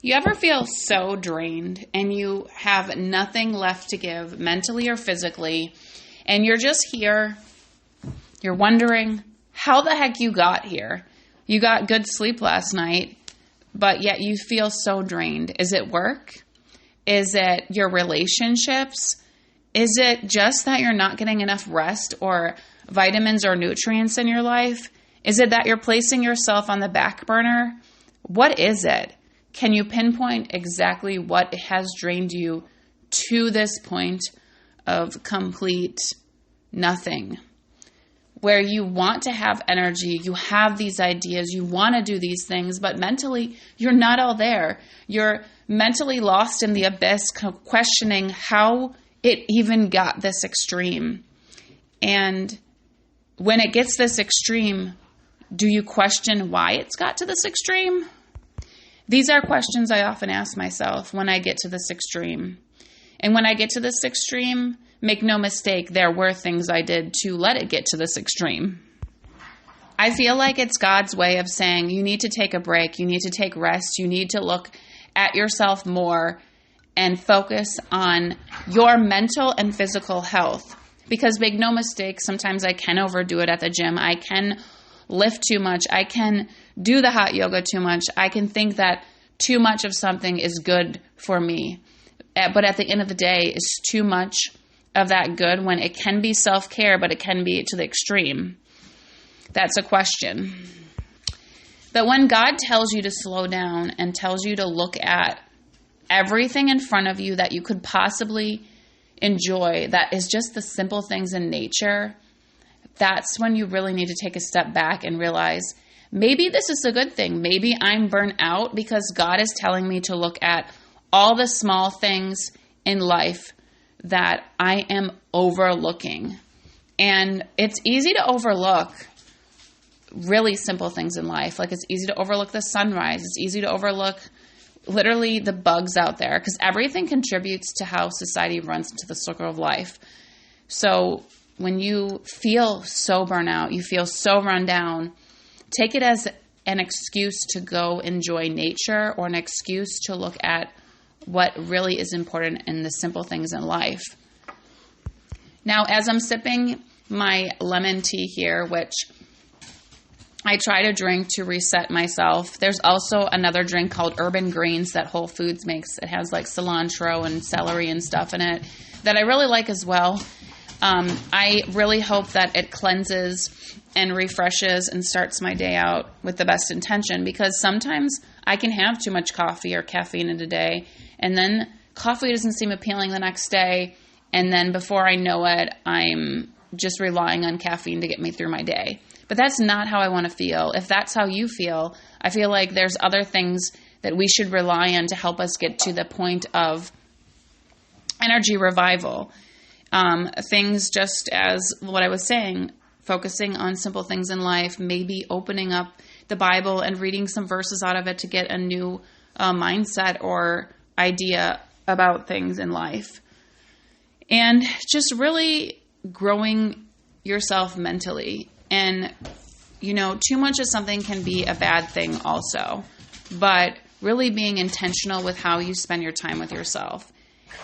You ever feel so drained and you have nothing left to give mentally or physically, and you're just here, you're wondering how the heck you got here? You got good sleep last night, but yet you feel so drained. Is it work? Is it your relationships? Is it just that you're not getting enough rest or vitamins or nutrients in your life? Is it that you're placing yourself on the back burner? What is it? Can you pinpoint exactly what has drained you to this point of complete nothing? Where you want to have energy, you have these ideas, you want to do these things, but mentally you're not all there. You're mentally lost in the abyss, questioning how it even got this extreme. And when it gets this extreme, do you question why it's got to this extreme? These are questions I often ask myself when I get to this extreme. And when I get to this extreme, make no mistake, there were things I did to let it get to this extreme. I feel like it's God's way of saying you need to take a break, you need to take rest, you need to look at yourself more and focus on your mental and physical health. Because make no mistake, sometimes I can overdo it at the gym. I can lift too much. I can do the hot yoga too much. I can think that too much of something is good for me. But at the end of the day, is too much of that good when it can be self-care, but it can be to the extreme? That's a question. But when God tells you to slow down and tells you to look at everything in front of you that you could possibly enjoy, that is just the simple things in nature, that's when you really need to take a step back and realize maybe this is a good thing. Maybe I'm burnt out because God is telling me to look at all the small things in life that I am overlooking. And it's easy to overlook really simple things in life. Like it's easy to overlook the sunrise. It's easy to overlook literally the bugs out there because everything contributes to how society runs into the circle of life. So when you feel so burnt out, you feel so run down, take it as an excuse to go enjoy nature or an excuse to look at what really is important in the simple things in life. Now, as I'm sipping my lemon tea here, which I try to drink to reset myself, there's also another drink called Urban Greens that Whole Foods makes. It has like cilantro and celery and stuff in it that I really like as well. I really hope that it cleanses and refreshes and starts my day out with the best intention, because sometimes I can have too much coffee or caffeine in a day, and then coffee doesn't seem appealing the next day, and then before I know it, I'm just relying on caffeine to get me through my day. But that's not how I want to feel. If that's how you feel, I feel like there's other things that we should rely on to help us get to the point of energy revival. Things just as what I was saying, focusing on simple things in life, maybe opening up the Bible and reading some verses out of it to get a new mindset or idea about things in life. And just really growing yourself mentally. And, you know, too much of something can be a bad thing also. But really being intentional with how you spend your time with yourself.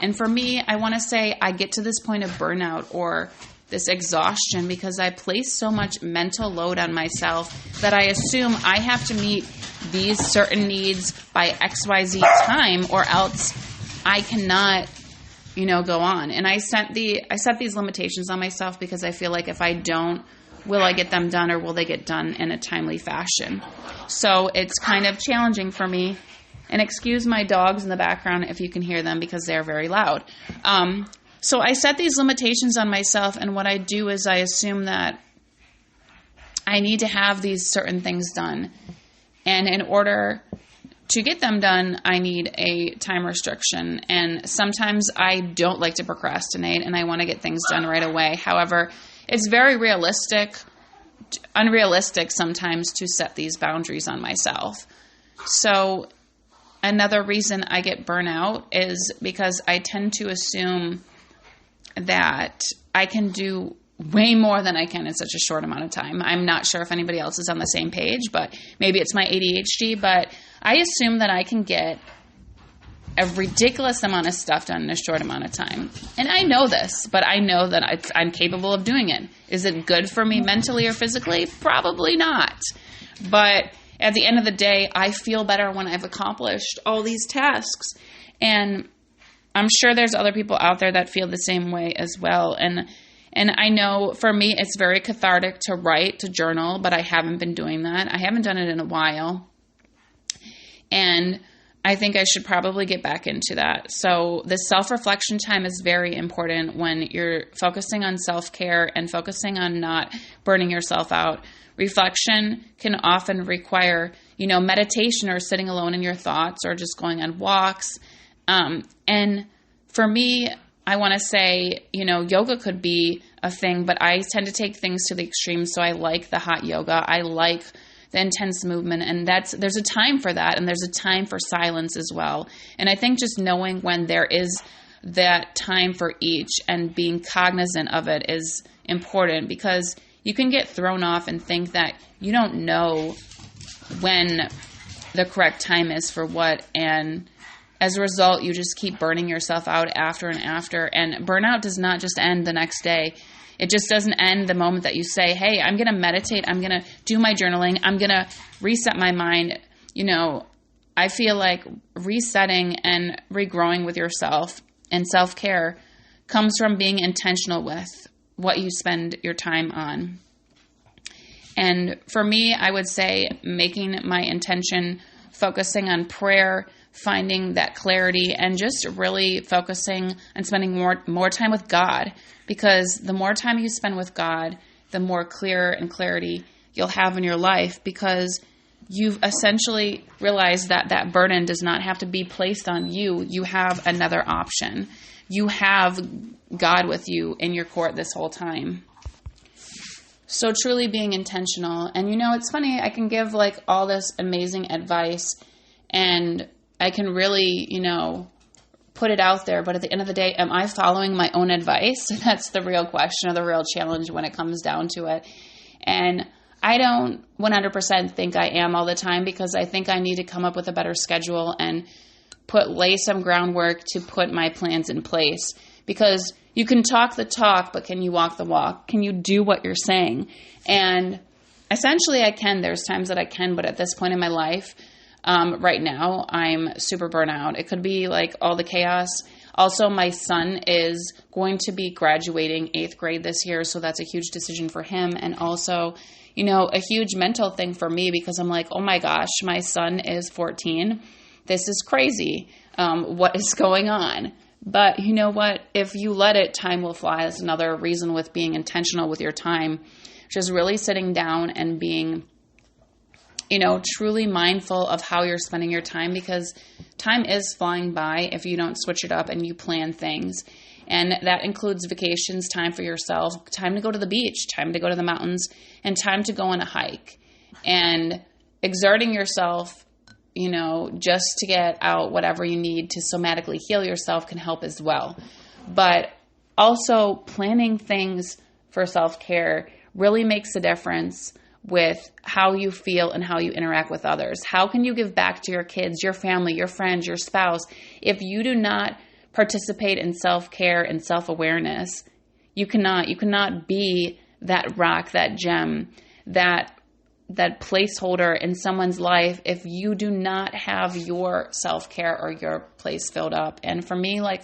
And for me, I want to say I get to this point of burnout or this exhaustion because I place so much mental load on myself that I assume I have to meet these certain needs by XYZ time or else I cannot, go on. And I set these limitations on myself because I feel like if I don't, will I get them done or will they get done in a timely fashion? So it's kind of challenging for me. And excuse my dogs in the background if you can hear them because they're very loud. So I set these limitations on myself, and what I do is I assume that I need to have these certain things done. And in order to get them done, I need a time restriction. And sometimes I don't like to procrastinate, and I want to get things done right away. However, it's very unrealistic sometimes to set these boundaries on myself. So another reason I get burnout is because I tend to assume that I can do way more than I can in such a short amount of time. I'm not sure if anybody else is on the same page, but maybe it's my ADHD, but I assume that I can get a ridiculous amount of stuff done in a short amount of time. And I know this, but I know that I'm capable of doing it. Is it good for me mentally or physically? Probably not. But at the end of the day, I feel better when I've accomplished all these tasks. And I'm sure there's other people out there that feel the same way as well. And I know for me, it's very cathartic to write, to journal, but I haven't been doing that. I haven't done it in a while. And I think I should probably get back into that. So the self-reflection time is very important when you're focusing on self-care and focusing on not burning yourself out. Reflection can often require, meditation or sitting alone in your thoughts or just going on walks. And for me, I want to say, yoga could be a thing, but I tend to take things to the extreme. So I like the hot yoga. I like the intense movement, and there's a time for that, and there's a time for silence as well. And I think just knowing when there is that time for each and being cognizant of it is important, because you can get thrown off and think that you don't know when the correct time is for what, and as a result, you just keep burning yourself out after and after. And burnout does not just end the next day. It just doesn't end the moment that you say, hey, I'm going to meditate. I'm going to do my journaling. I'm going to reset my mind. I feel like resetting and regrowing with yourself and self-care comes from being intentional with what you spend your time on. And for me, I would say making my intention, focusing on prayer, finding that clarity, and just really focusing on spending more time with God. Because the more time you spend with God, the more clear and clarity you'll have in your life, because you've essentially realized that that burden does not have to be placed on you. You have another option. You have God with you in your court this whole time. So truly being intentional. And it's funny, I can give all this amazing advice and I can really, put it out there. But at the end of the day, am I following my own advice? That's the real question or the real challenge when it comes down to it. And I don't 100% think I am all the time, because I think I need to come up with a better schedule and lay some groundwork to put my plans in place. Because you can talk the talk, but can you walk the walk? Can you do what you're saying? And essentially I can. There's times that I can, but at this point in my life, right now, I'm super burnout. It could be all the chaos. Also, my son is going to be graduating 8th grade this year, so that's a huge decision for him. And also, a huge mental thing for me, because I'm like, oh my gosh, my son is 14. This is crazy. What is going on? But you know what? If you let it, time will fly. That's another reason with being intentional with your time, just really sitting down and being truly mindful of how you're spending your time, because time is flying by if you don't switch it up and you plan things. And that includes vacations, time for yourself, time to go to the beach, time to go to the mountains, and time to go on a hike. And exerting yourself, just to get out whatever you need to somatically heal yourself can help as well. But also planning things for self-care really makes a difference with how you feel and how you interact with others. How can you give back to your kids, your family, your friends, your spouse, if you do not participate in self-care and self-awareness? You cannot be that rock, that gem, that placeholder in someone's life if you do not have your self-care or your place filled up. And for me, like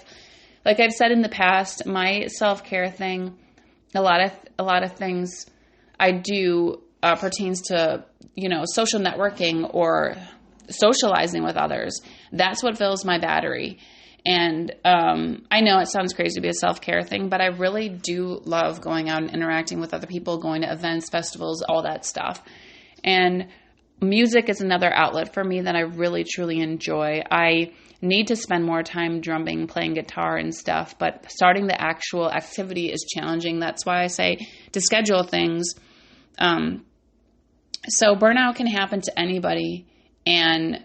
I've said in the past, my self-care thing, a lot of things I do pertains to, social networking or socializing with others. That's what fills my battery. And I know it sounds crazy to be a self-care thing, but I really do love going out and interacting with other people, going to events, festivals, all that stuff. And music is another outlet for me that I really, truly enjoy. I need to spend more time drumming, playing guitar and stuff, but starting the actual activity is challenging. That's why I say to schedule things. So burnout can happen to anybody, and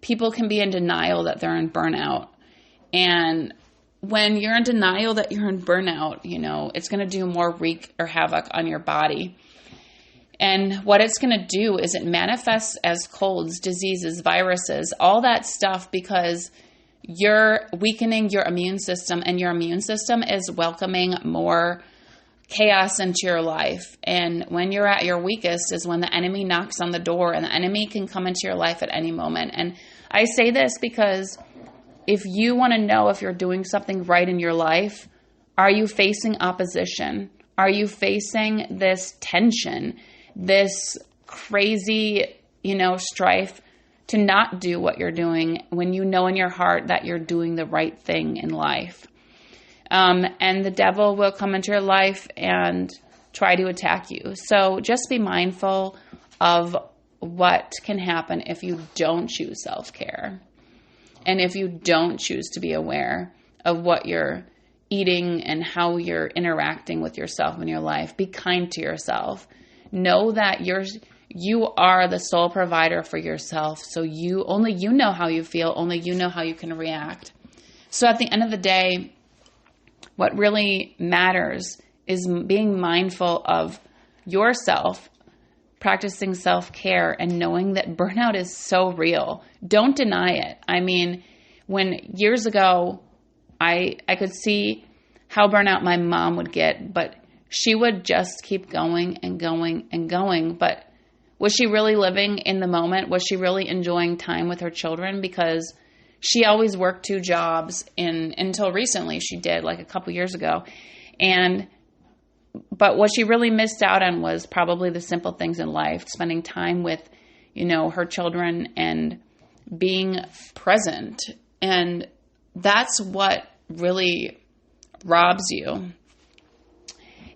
people can be in denial that they're in burnout. And when you're in denial that you're in burnout, it's going to do more wreak or havoc on your body. And what it's going to do is it manifests as colds, diseases, viruses, all that stuff, because you're weakening your immune system, and your immune system is welcoming more chaos into your life. And when you're at your weakest is when the enemy knocks on the door, and the enemy can come into your life at any moment. And I say this because if you want to know if you're doing something right in your life, are you facing opposition? Are you facing this tension, this crazy, strife to not do what you're doing when you know in your heart that you're doing the right thing in life? And the devil will come into your life and try to attack you. So just be mindful of what can happen if you don't choose self-care. And if you don't choose to be aware of what you're eating and how you're interacting with yourself in your life. Be kind to yourself. Know that you are the sole provider for yourself. So only you know how you feel. Only you know how you can react. So at the end of the day, what really matters is being mindful of yourself, practicing self-care, and knowing that burnout is so real. Don't deny it. I mean, when years ago, I could see how burnout my mom would get, but she would just keep going and going and going. But was she really living in the moment? Was she really enjoying time with her children? Because she always worked 2 jobs until recently. She did, like a couple years ago. But what she really missed out on was probably the simple things in life, spending time with, her children and being present. And that's what really robs you,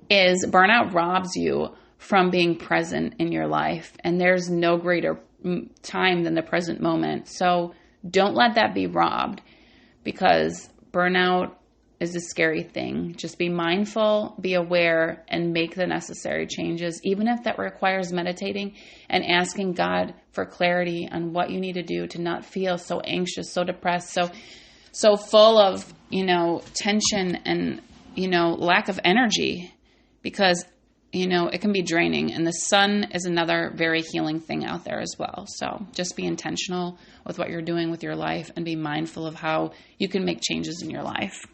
is burnout robs you from being present in your life. And there's no greater time than the present moment. So don't let that be robbed, because burnout is a scary thing. Just be mindful, be aware, and make the necessary changes, even if that requires meditating and asking God for clarity on what you need to do to not feel so anxious, so depressed, so full of, tension and, lack of energy, because, it can be draining. And the sun is another very healing thing out there as well. So just be intentional with what you're doing with your life and be mindful of how you can make changes in your life.